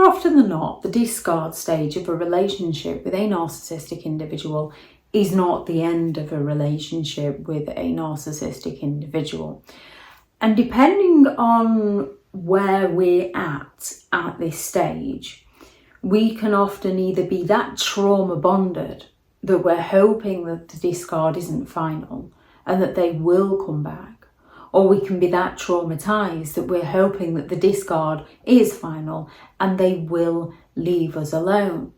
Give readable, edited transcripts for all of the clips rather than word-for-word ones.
more often than not, the discard stage of a relationship with a narcissistic individual is not the end of a relationship with a narcissistic individual. And depending on where we're at this stage, we can often either be that trauma bonded that we're hoping that the discard isn't final and that they will come back, or we can be that traumatized that we're hoping that the discard is final and they will leave us alone.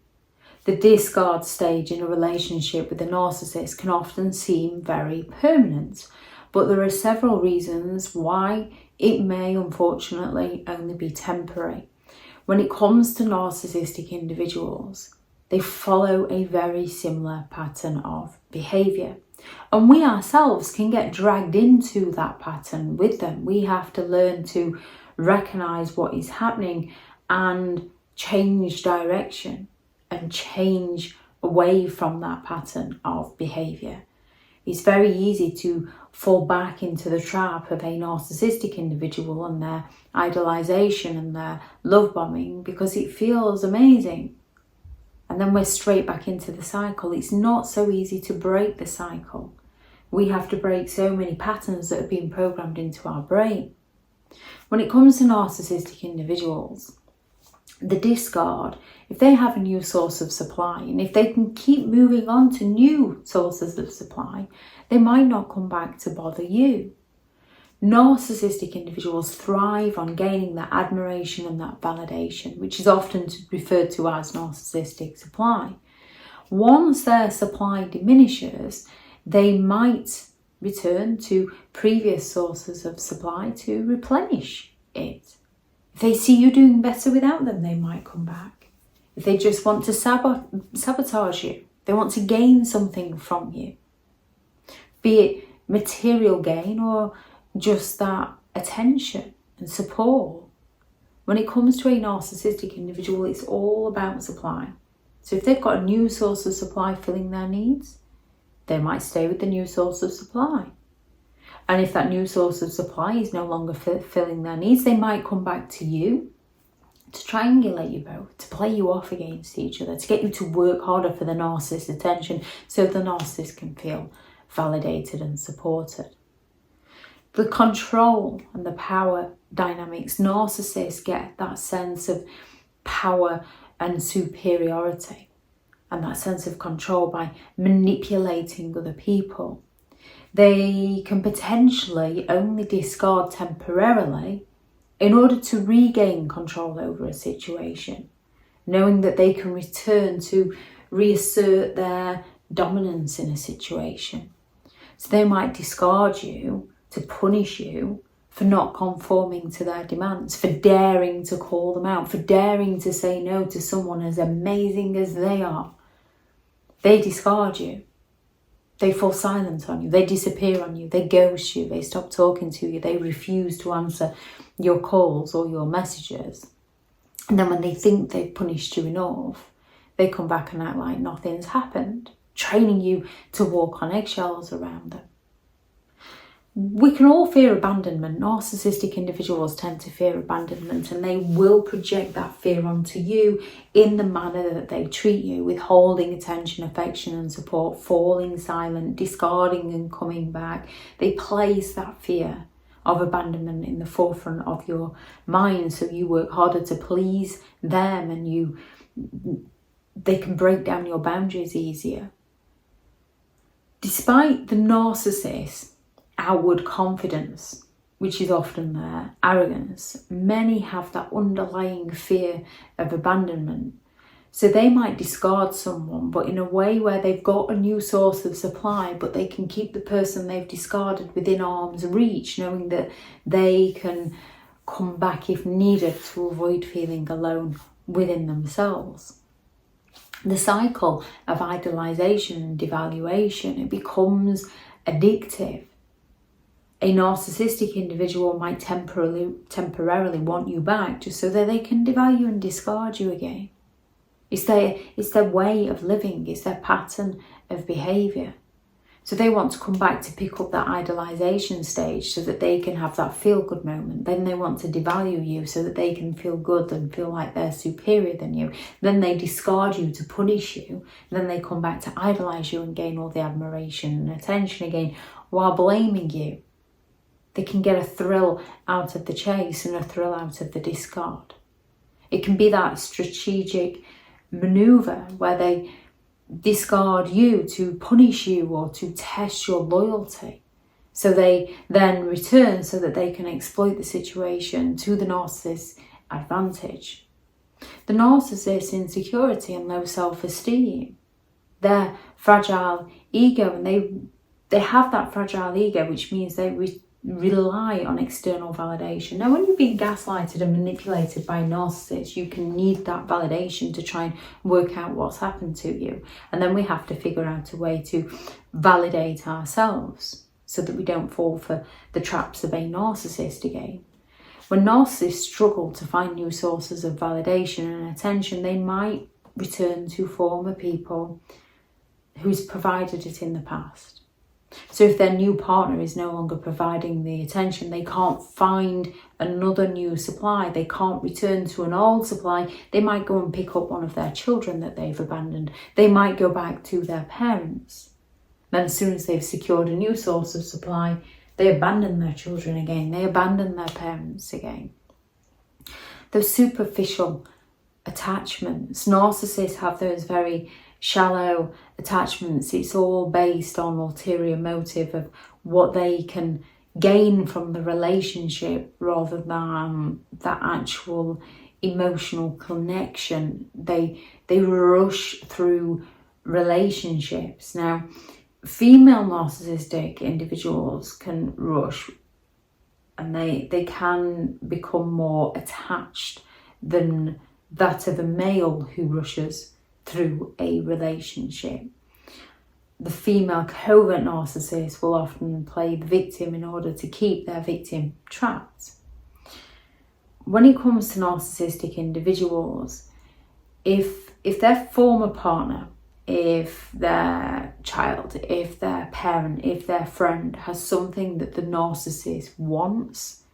The discard stage in a relationship with a narcissist can often seem very permanent, but there are several reasons why it may unfortunately only be temporary. When it comes to narcissistic individuals, they follow a very similar pattern of behaviour. And we ourselves can get dragged into that pattern with them. We have to learn to recognise what is happening and change direction and change away from that pattern of behaviour. It's very easy to fall back into the trap of a narcissistic individual and their idolisation and their love bombing because it feels amazing. And then we're straight back into the cycle. It's not so easy to break the cycle. We have to break so many patterns that have been programmed into our brain. When it comes to narcissistic individuals, the discard, if they have a new source of supply and if they can keep moving on to new sources of supply, they might not come back to bother you. Narcissistic individuals thrive on gaining that admiration and that validation, which is often referred to as narcissistic supply. Once their supply diminishes, they might return to previous sources of supply to replenish it. If they see you doing better without them, they might come back. If they just want to sabotage you, they want to gain something from you, be it material gain or just that attention and support. When it comes to a narcissistic individual, it's all about supply. So if they've got a new source of supply filling their needs, they might stay with the new source of supply. And if that new source of supply is no longer filling their needs, they might come back to you to triangulate you both, to play you off against each other, to get you to work harder for the narcissist's attention so the narcissist can feel validated and supported. The control and the power dynamics, narcissists get that sense of power and superiority and that sense of control by manipulating other people. They can potentially only discard temporarily in order to regain control over a situation, knowing that they can return to reassert their dominance in a situation. So they might discard you to punish you for not conforming to their demands, for daring to call them out, for daring to say no to someone as amazing as they are. They discard you. They fall silent on you. They disappear on you. They ghost you. They stop talking to you. They refuse to answer your calls or your messages. And then when they think they've punished you enough, they come back and act like nothing's happened, training you to walk on eggshells around them. We can all fear abandonment. Narcissistic individuals tend to fear abandonment, and they will project that fear onto you in the manner that they treat you, withholding attention, affection and support, falling silent, discarding and coming back. They place that fear of abandonment in the forefront of your mind, so you work harder to please them and they can break down your boundaries easier. Despite the narcissist's outward confidence, which is often their arrogance, many have that underlying fear of abandonment. So they might discard someone, but in a way where they've got a new source of supply, but they can keep the person they've discarded within arm's reach, knowing that they can come back if needed to avoid feeling alone within themselves. The cycle of idolization and devaluation, it becomes addictive. A narcissistic individual might temporarily want you back just so that they can devalue and discard you again. It's their way of living, it's their pattern of behaviour. So they want to come back to pick up that idolization stage so that they can have that feel-good moment. Then they want to devalue you so that they can feel good and feel like they're superior than you. Then they discard you to punish you. Then they come back to idolize you and gain all the admiration and attention again while blaming you. They can get a thrill out of the chase and a thrill out of the discard. It can be that strategic maneuver where they discard you to punish you or to test your loyalty. So they then return so that they can exploit the situation to the narcissist's advantage. The narcissist's insecurity and low self-esteem, their fragile ego, and they have that fragile ego, which means they rely on external validation. Now, when you're being gaslighted and manipulated by a narcissist, you can need that validation to try and work out what's happened to you. And then we have to figure out a way to validate ourselves so that we don't fall for the traps of a narcissist again. When narcissists struggle to find new sources of validation and attention, they might return to former people who's provided it in the past. So if their new partner is no longer providing the attention, they can't find another new supply, they can't return to an old supply, they might go and pick up one of their children that they've abandoned. They might go back to their parents. Then as soon as they've secured a new source of supply, they abandon their children again, they abandon their parents again. Those superficial attachments, narcissists have those very shallow attachments. It's all based on ulterior motive of what they can gain from the relationship rather than that actual emotional connection. They rush through relationships. Now, female narcissistic individuals can rush and they can become more attached than that of a male who rushes through a relationship. The female covert narcissist will often play the victim in order to keep their victim trapped. When it comes to narcissistic individuals, if their former partner, if their child, if their parent, if their friend has something that the narcissist wants,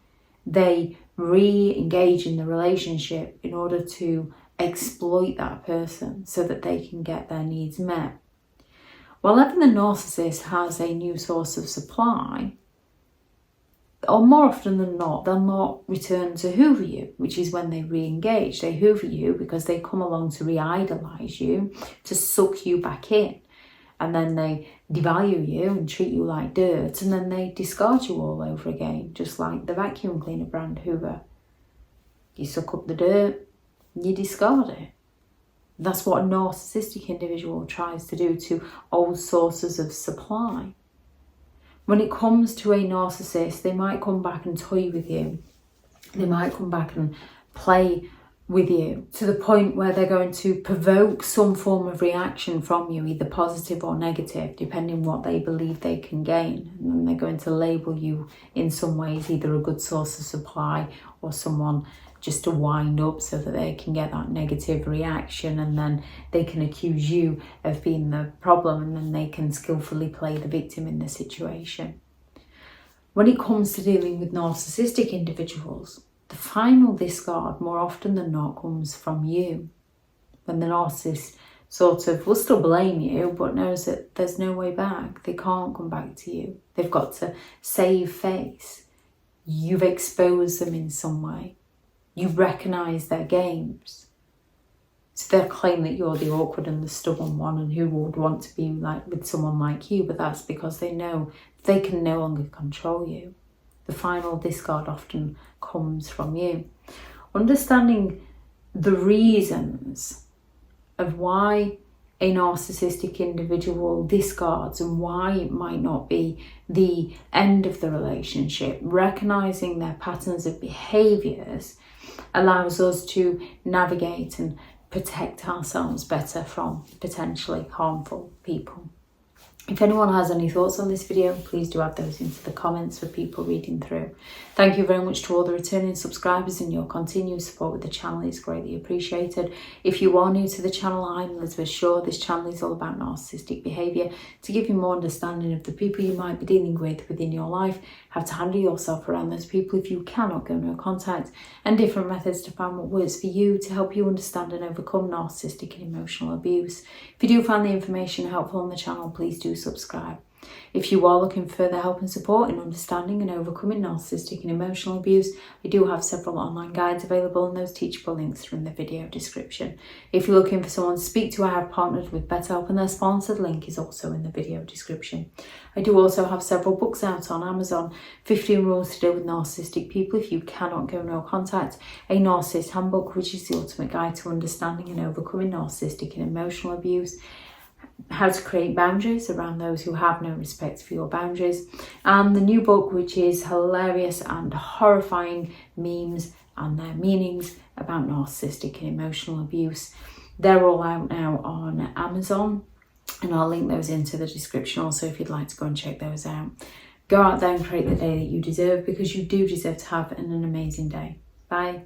they re-engage in the relationship in order to exploit that person so that they can get their needs met. Whenever the narcissist has a new source of supply, or more often than not, they'll not return to hoover you, which is when they re-engage. They hoover you because they come along to re-idolize you, to suck you back in. And then they devalue you and treat you like dirt, and then they discard you all over again, just like the vacuum cleaner brand Hoover. You suck up the dirt, you discard it. That's what a narcissistic individual tries to do to old sources of supply. When it comes to a narcissist, they might come back and toy with you. They might come back and play with you to the point where they're going to provoke some form of reaction from you, either positive or negative, depending what they believe they can gain. And then they're going to label you in some ways, either a good source of supply or someone just to wind up so that they can get that negative reaction, and then they can accuse you of being the problem, and then they can skillfully play the victim in the situation. When it comes to dealing with narcissistic individuals, the final discard more often than not comes from you. When the narcissist sort of will still blame you but knows that there's no way back, they can't come back to you. They've got to save face. You've exposed them in some way. You recognise their games. So they'll claim that you're the awkward and the stubborn one and who would want to be like with someone like you, but that's because they know they can no longer control you. The final discard often comes from you. Understanding the reasons of why a narcissistic individual discards and why it might not be the end of the relationship, recognising their patterns of behaviours allows us to navigate and protect ourselves better from potentially harmful people. If anyone has any thoughts on this video, please do add those into the comments for people reading through. Thank you very much to all the returning subscribers, and your continued support with the channel is greatly appreciated. If you are new to the channel, I'm Elizabeth Shaw. This channel is all about narcissistic behaviour to give you more understanding of the people you might be dealing with within your life, how to handle yourself around those people if you cannot go no contact, and different methods to find what works for you to help you understand and overcome narcissistic and emotional abuse. If you do find the information helpful on the channel, please do subscribe. If you are looking for further help and support in understanding and overcoming narcissistic and emotional abuse, I do have several online guides available, and those teachable links are in the video description. If you're looking for someone to speak to, I have partnered with BetterHelp, and their sponsored link is also in the video description. I do also have several books out on Amazon: 15 Rules to Deal with Narcissistic People If You Cannot Go No Contact, a Narcissists Handbook, which is the ultimate guide to understanding and overcoming narcissistic and emotional abuse, how to create boundaries around those who have no respect for your boundaries, and the new book, which is hilarious and horrifying memes and their meanings about narcissistic and emotional abuse. They're all out now on Amazon, and I'll link those into the description also if you'd like to go and check those out. Go out there and create the day that you deserve, because you do deserve to have an amazing day. Bye.